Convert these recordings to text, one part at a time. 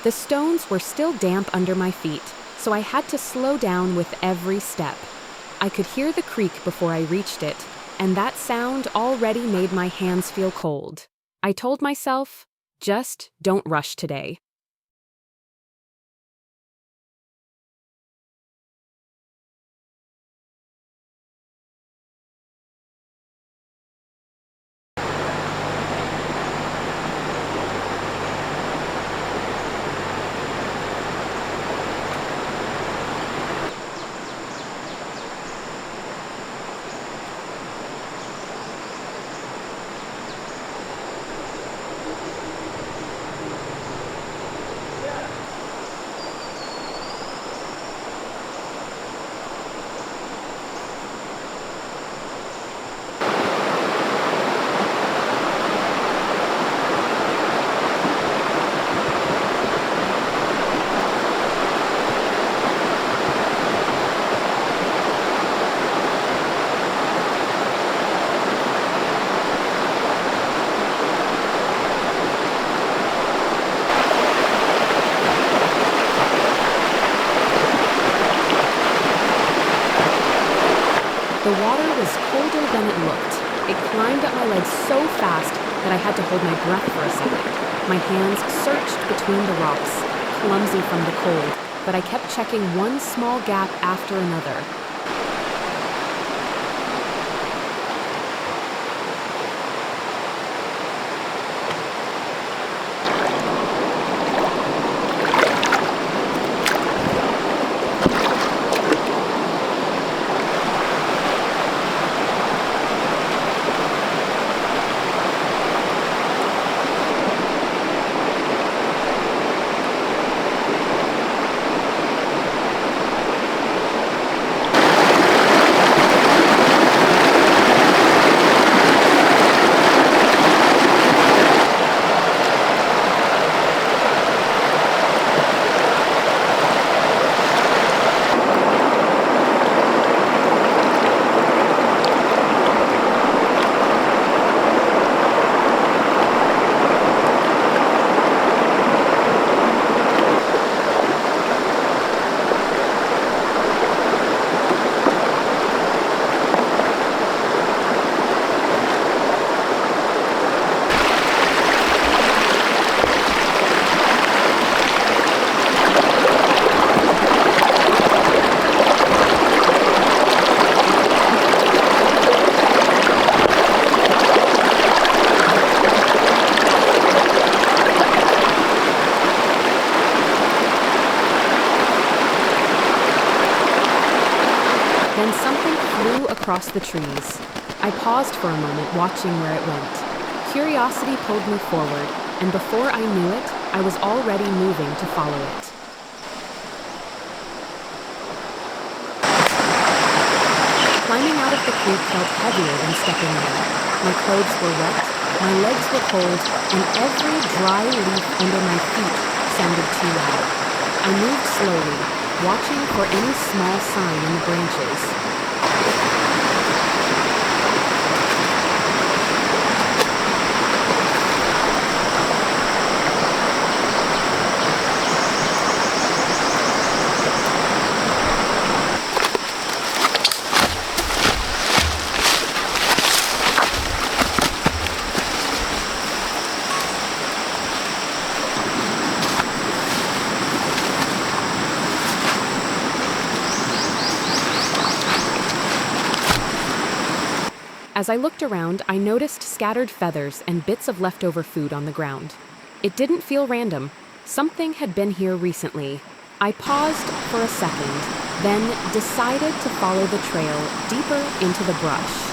The stones were still damp under my feet, so I had to slow down with every step. I could hear the creak before I reached it, and that sound already made my hands feel cold. I told myself, just don't rush today. The water was colder than it looked. It climbed up my legs so fast that I had to hold my breath for a second. My hands searched between the rocks, clumsy from the cold, but I kept checking one small gap after another. Then something flew across the trees. I paused for a moment, watching where it went. Curiosity pulled me forward, and before I knew it, I was already moving to follow it. Climbing out of the creek felt heavier than stepping in. My clothes were wet, my legs were cold, and every dry leaf under my feet sounded too loud. I moved slowly, watching for any small sign in the branches. As I looked around, I noticed scattered feathers and bits of leftover food on the ground. It didn't feel random. Something had been here recently. I paused for a second, then decided to follow the trail deeper into the brush.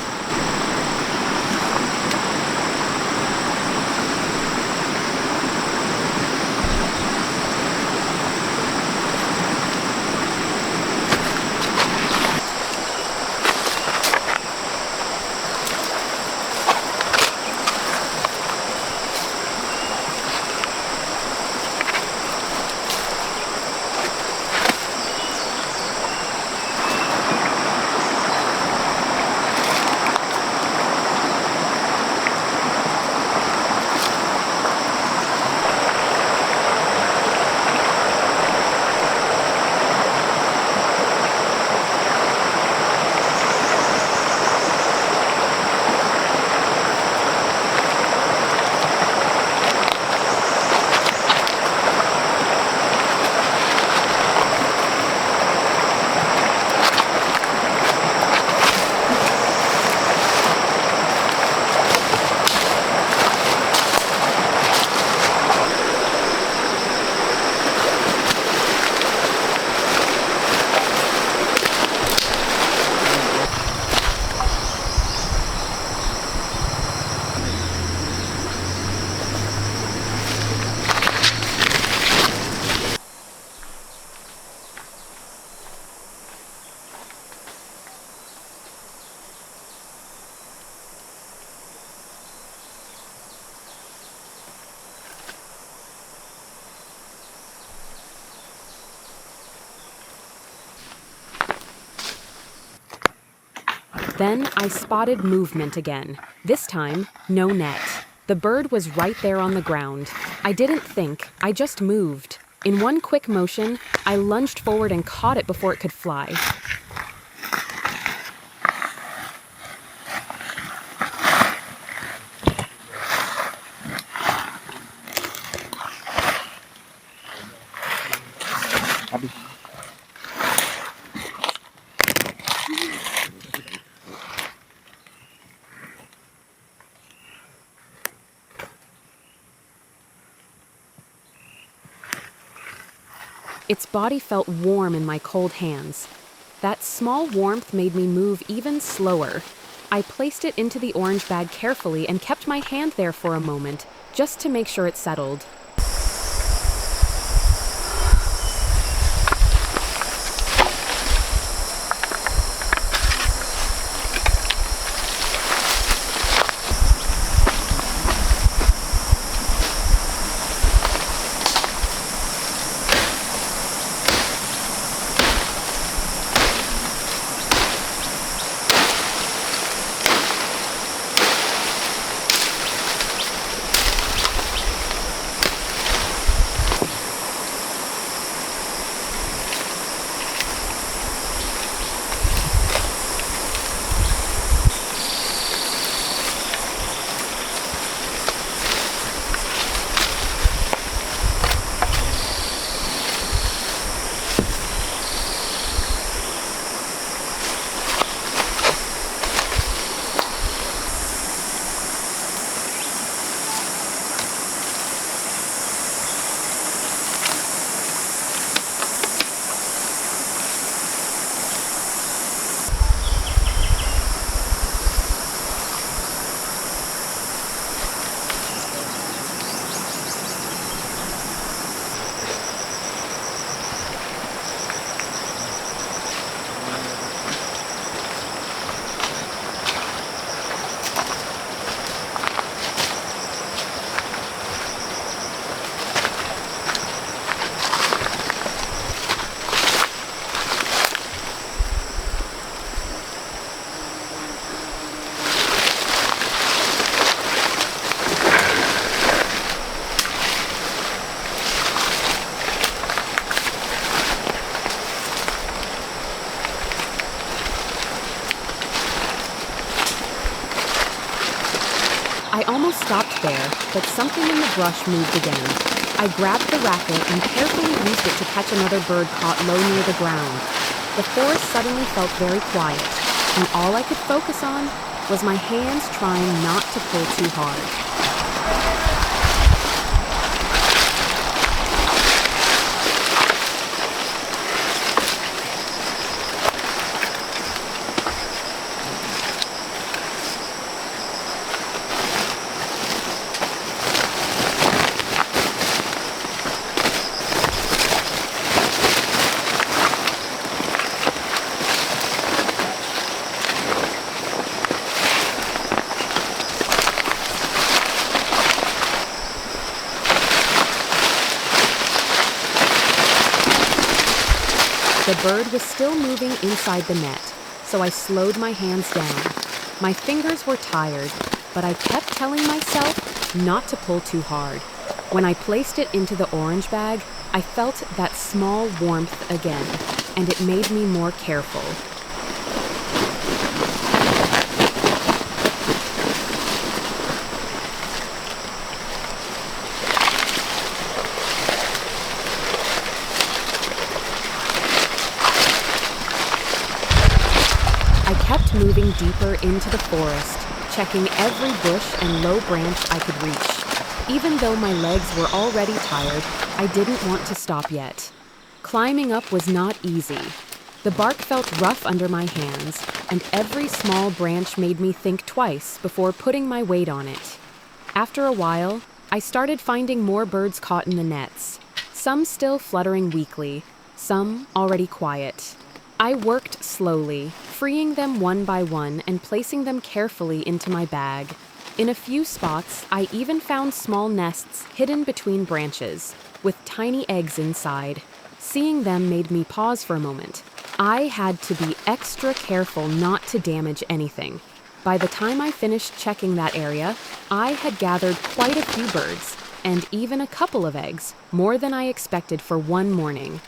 Then I spotted movement again. This time, no net. The bird was right there on the ground. I didn't think, I just moved. In one quick motion, I lunged forward and caught it before it could fly. Its body felt warm in my cold hands. That small warmth made me move even slower. I placed it into the orange bag carefully and kept my hand there for a moment, just to make sure it settled. I almost stopped there, but something in the brush moved again. I grabbed the racket and carefully used it to catch another bird caught low near the ground. The forest suddenly felt very quiet, and all I could focus on was my hands trying not to pull too hard. The bird was still moving inside the net, so I slowed my hands down. My fingers were tired, but I kept telling myself not to pull too hard. When I placed it into the orange bag, I felt that small warmth again, and it made me more careful. I kept moving deeper into the forest, checking every bush and low branch I could reach. Even though my legs were already tired, I didn't want to stop yet. Climbing up was not easy. The bark felt rough under my hands, and every small branch made me think twice before putting my weight on it. After a while, I started finding more birds caught in the nets, some still fluttering weakly, some already quiet. I worked slowly, freeing them one by one and placing them carefully into my bag. In a few spots, I even found small nests hidden between branches, with tiny eggs inside. Seeing them made me pause for a moment. I had to be extra careful not to damage anything. By the time I finished checking that area, I had gathered quite a few birds, and even a couple of eggs, more than I expected for one morning.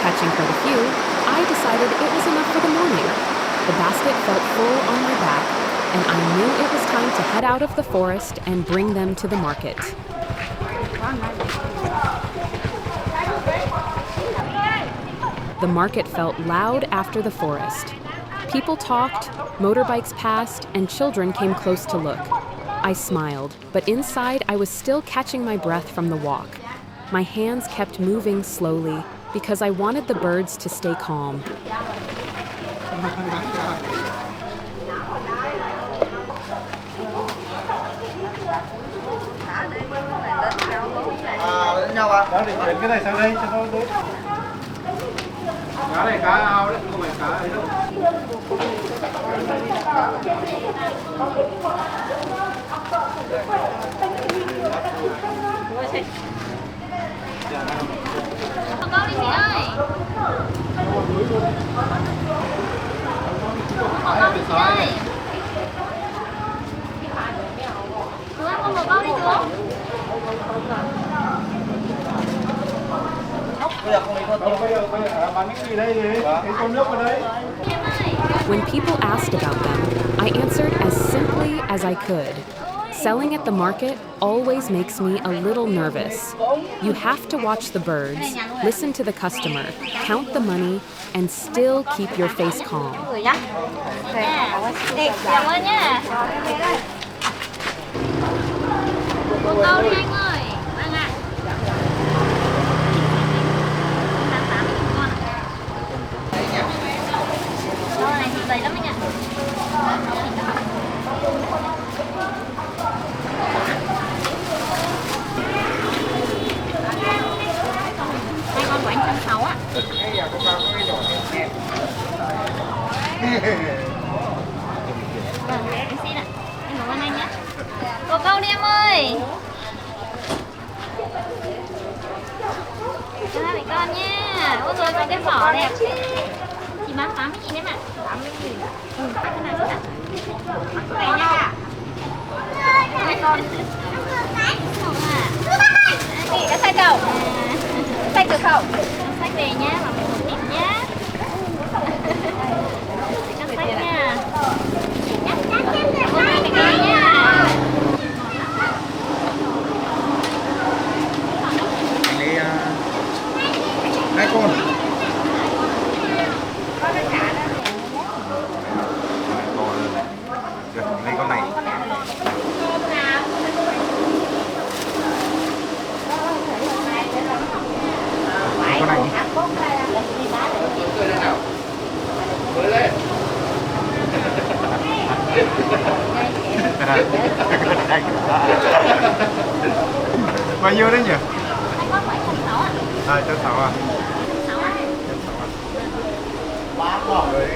Catching quite a few, I decided it was enough for the morning. The basket felt full on my back, and I knew it was time to head out of the forest and bring them to the market. The market felt loud after the forest. People talked, motorbikes passed, and children came close to look. I smiled, but inside I was still catching my breath from the walk. My hands kept moving slowly, because I wanted the birds to stay calm. Con đi chị ơi. Con đi chị ơi. Chú ơi, con một bao đi chú. When people asked about them, I answered as simply as I could. Selling at the market always makes me a little nervous. You have to watch the birds, listen to the customer, count the money, and still keep your face calm. Cảm ơn nhé. Một câu đi anh ơi. Vâng ạ. Câu này thì dày lắm anh ạ. Hai con của anh 160 ạ. Vâng, em xin ạ. Em cảm ơn anh nhé. Bồ câu đi em ơi. Cho hai mẹ con nha. Ôi rồi có cái vỏ đẹp thế. Chị bán 80.000 em ạ. 80.000. Ừ, cái này nữa ạ. Cái này nha. Hai con. Chị đã xay cầu. Xay được không? Xay về nhá, và một ít nhá. Chị cắt xay nha. Cảm ơn hai mẹ con nha. Lấy 2 con. Được, lấy con này. Con này. Bao nhiêu đấy nhỉ? À, 160 à? 160 à? Quá bỏ rồi.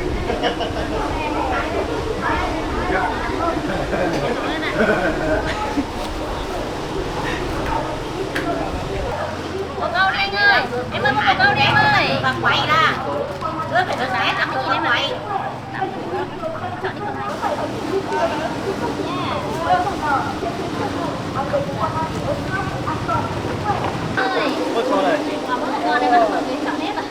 Bồ câu đi anh ơi. Em ơi, bồ câu đi em ơi. Và quay ra. Cứ phải được đấy, 80.000 em quay. Chọn đi con này. Ơi. Ôi trời ơi. Quả mỡ ngon đây mà mọi người chọn hết rồi.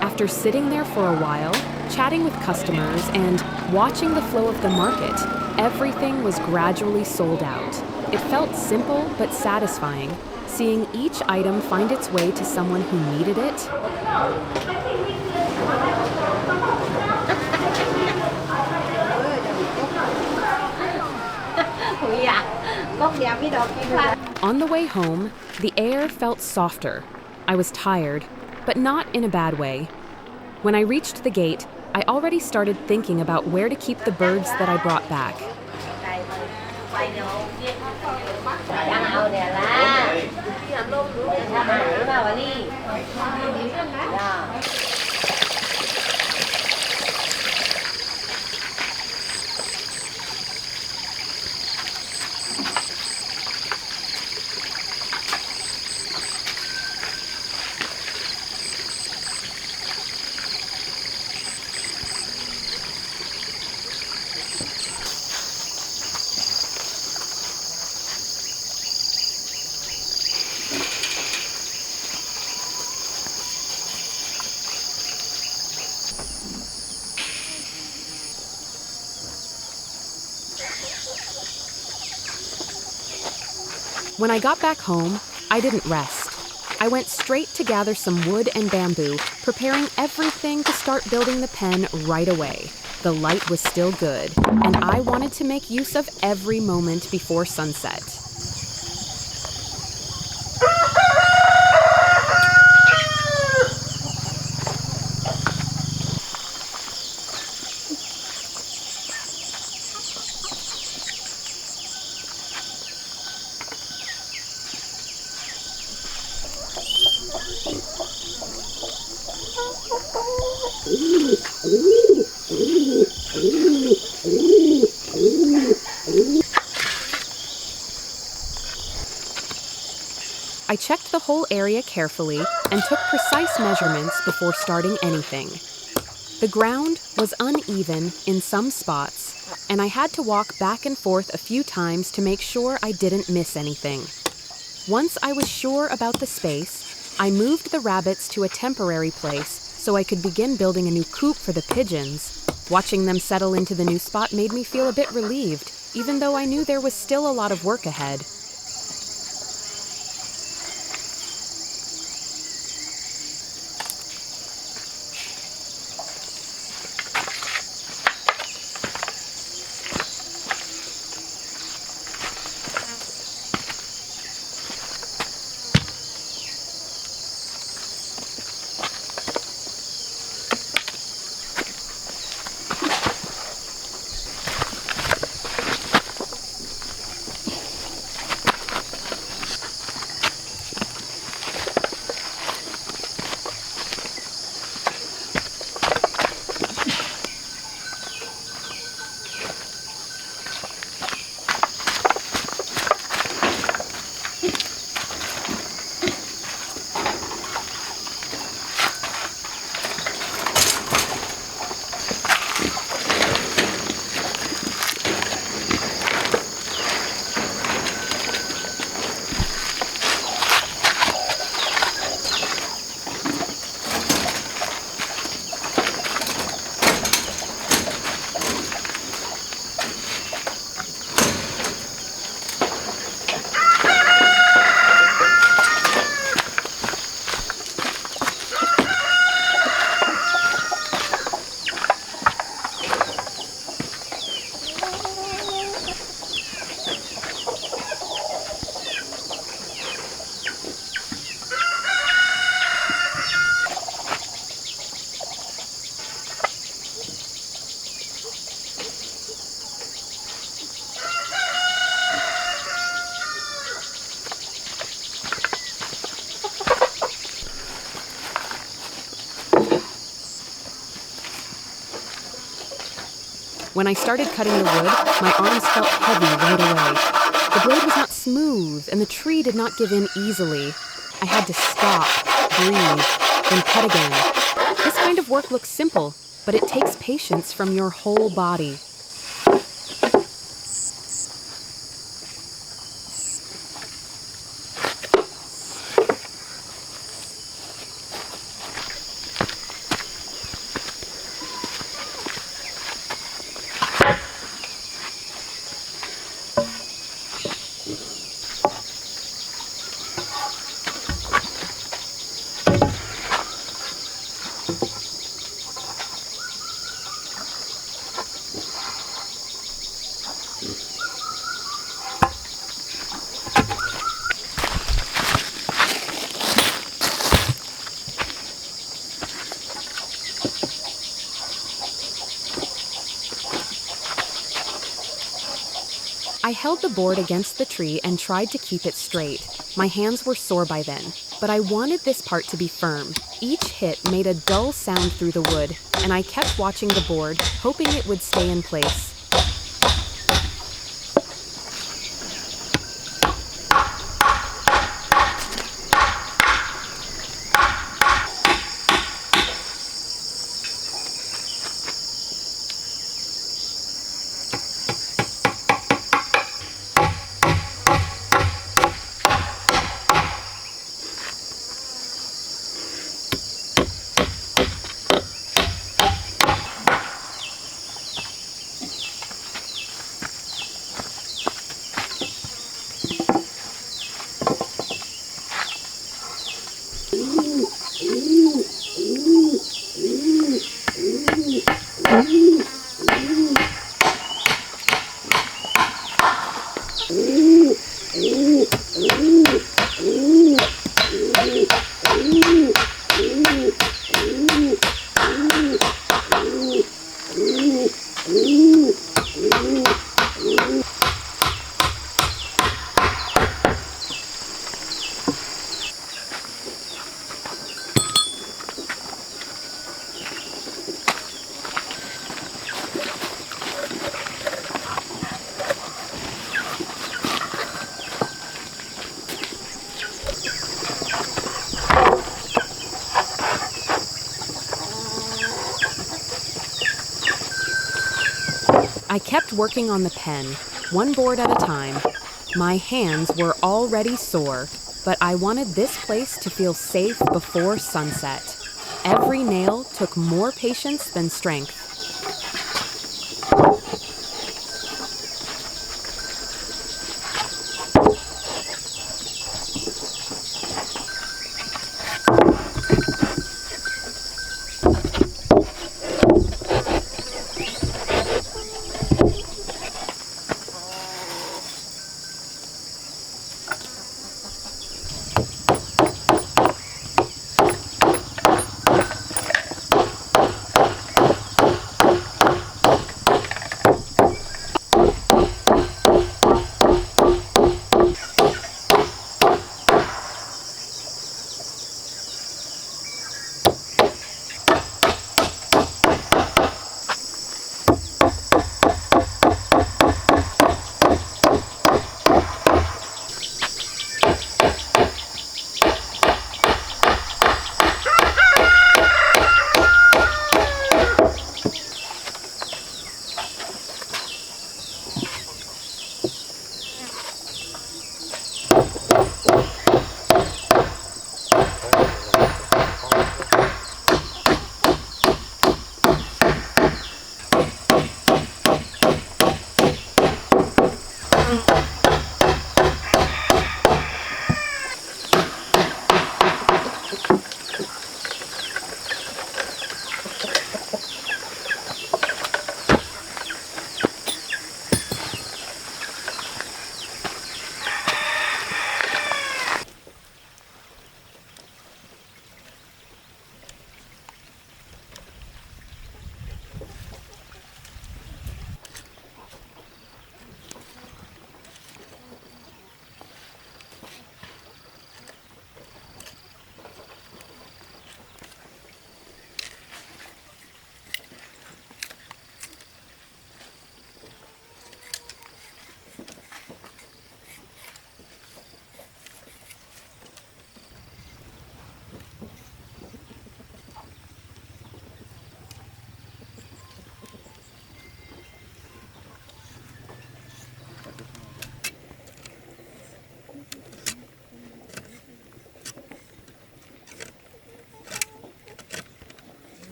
After sitting there for a while, chatting with customers, and watching the flow of the market, everything was gradually sold out. It felt simple but satisfying, seeing each item find its way to someone who needed it. On the way home, the air felt softer. I was tired, but not in a bad way. When I reached the gate, I already started thinking about where to keep the birds that I brought back. When I got back home, I didn't rest. I went straight to gather some wood and bamboo, preparing everything to start building the pen right away. The light was still good, and I wanted to make use of every moment before sunset. I checked the whole area carefully and took precise measurements before starting anything. The ground was uneven in some spots, and I had to walk back and forth a few times to make sure I didn't miss anything. Once I was sure about the space, I moved the rabbits to a temporary place so I could begin building a new coop for the pigeons. Watching them settle into the new spot made me feel a bit relieved, even though I knew there was still a lot of work ahead. When I started cutting the wood, my arms felt heavy right away. The blade was not smooth, and the tree did not give in easily. I had to stop, breathe, then cut again. This kind of work looks simple, but it takes patience from your whole body. I held the board against the tree and tried to keep it straight. My hands were sore by then, but I wanted this part to be firm. Each hit made a dull sound through the wood, and I kept watching the board, hoping it would stay in place. I kept working on the pen, one board at a time. My hands were already sore, but I wanted this place to feel safe before sunset. Every nail took more patience than strength.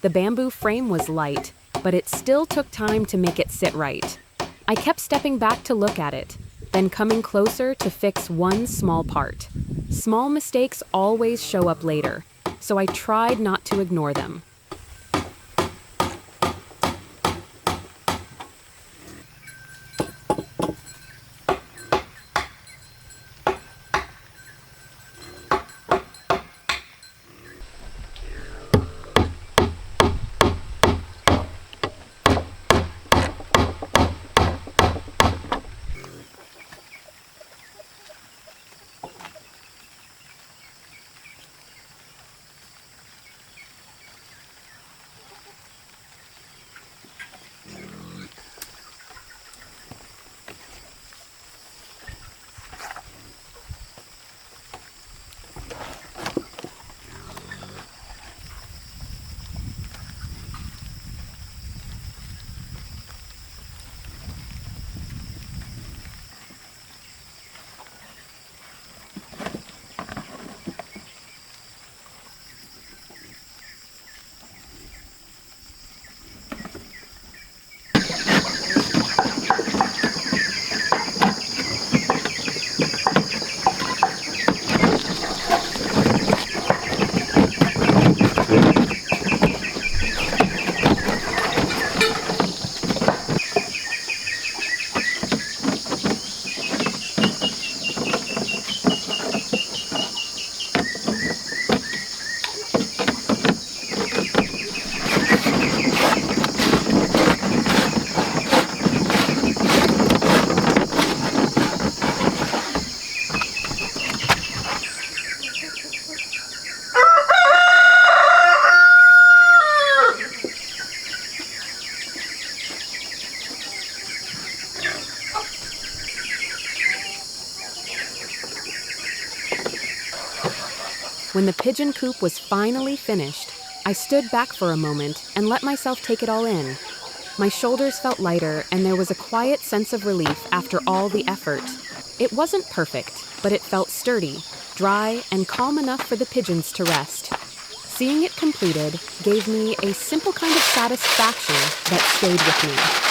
The bamboo frame was light, but it still took time to make it sit right. I kept stepping back to look at it, then coming closer to fix one small part. Small mistakes always show up later, so I tried not to ignore them. When the pigeon coop was finally finished, I stood back for a moment and let myself take it all in. My shoulders felt lighter, and there was a quiet sense of relief after all the effort. It wasn't perfect, but it felt sturdy, dry, and calm enough for the pigeons to rest. Seeing it completed gave me a simple kind of satisfaction that stayed with me.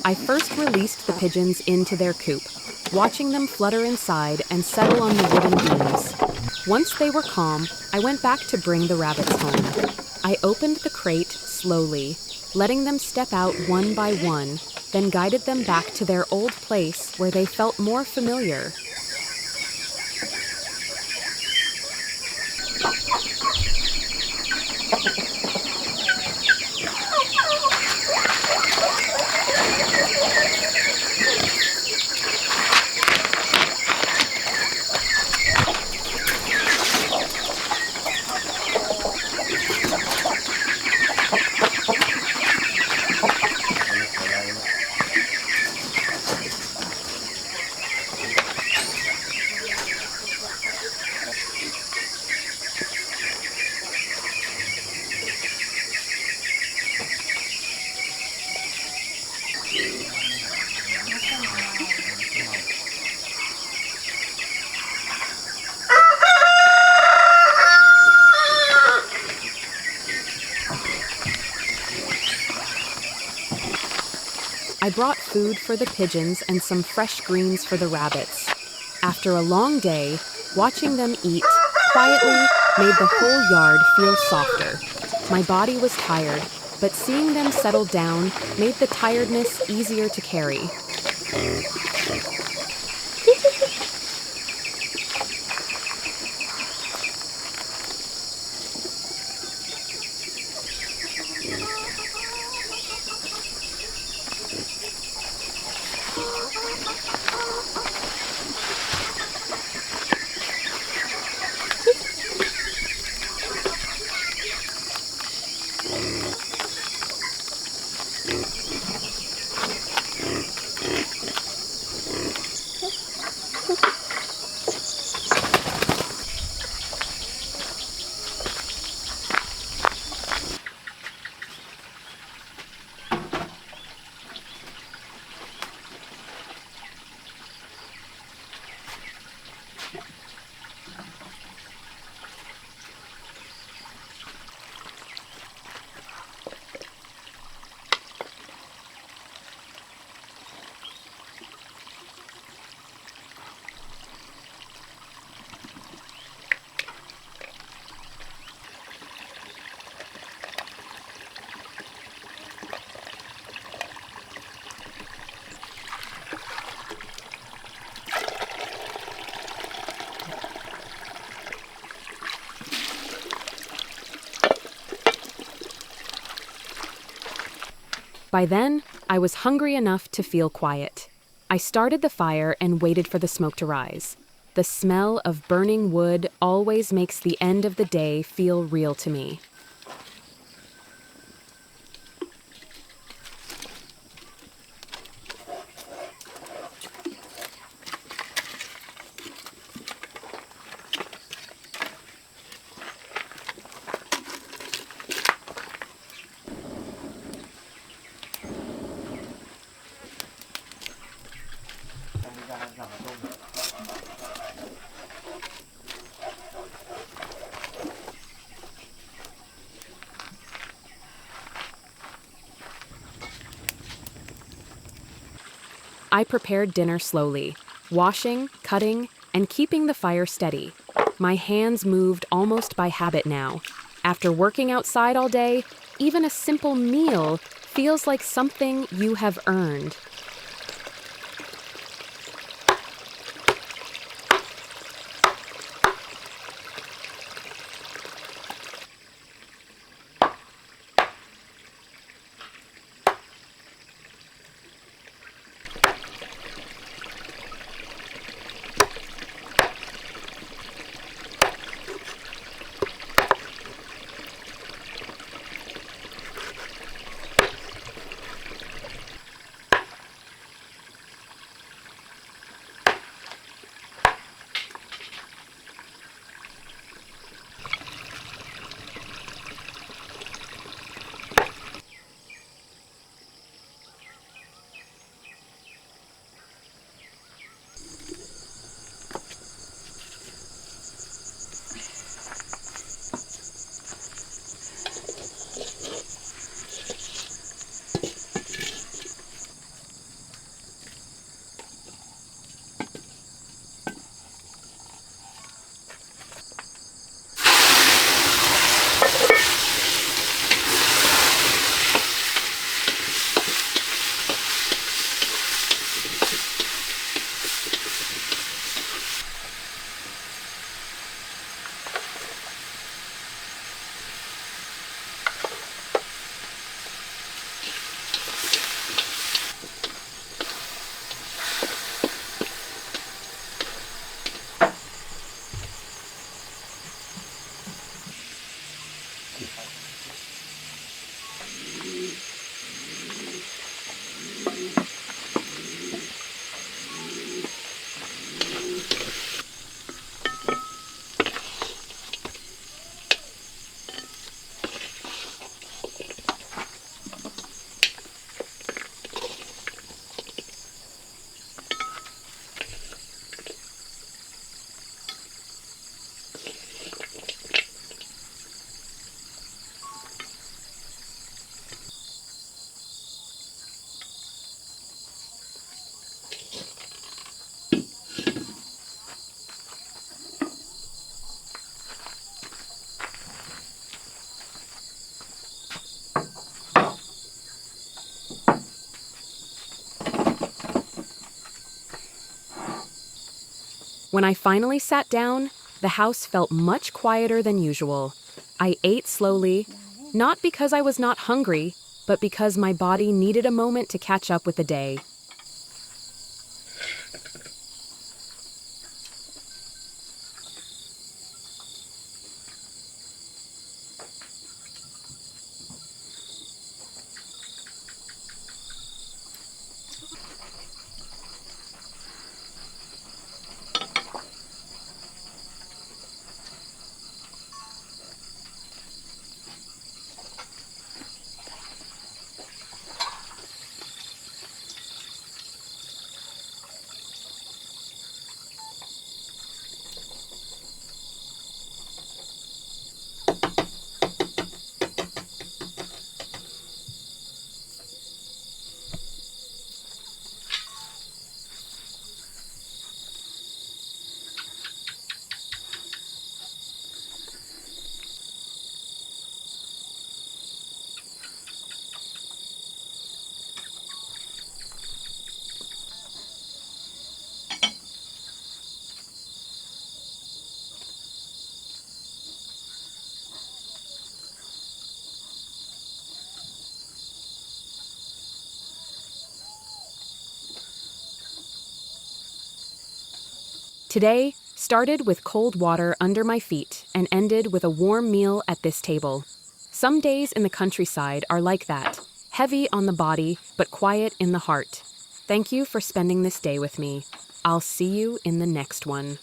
I first released the pigeons into their coop, watching them flutter inside and settle on the wooden beams. Once they were calm, I went back to bring the rabbits home. I opened the crate slowly, letting them step out one by one, then guided them back to their old place where they felt more familiar. I brought food for the pigeons and some fresh greens for the rabbits. After a long day, watching them eat quietly made the whole yard feel softer. My body was tired, but seeing them settle down made the tiredness easier to carry. By then, I was hungry enough to feel quiet. I started the fire and waited for the smoke to rise. The smell of burning wood always makes the end of the day feel real to me. I prepared dinner slowly, washing, cutting, and keeping the fire steady. My hands moved almost by habit now. After working outside all day, even a simple meal feels like something you have earned. When I finally sat down, the house felt much quieter than usual. I ate slowly, not because I was not hungry, but because my body needed a moment to catch up with the day. Today started with cold water under my feet and ended with a warm meal at this table. Some days in the countryside are like that, heavy on the body but quiet in the heart. Thank you for spending this day with me. I'll see you in the next one.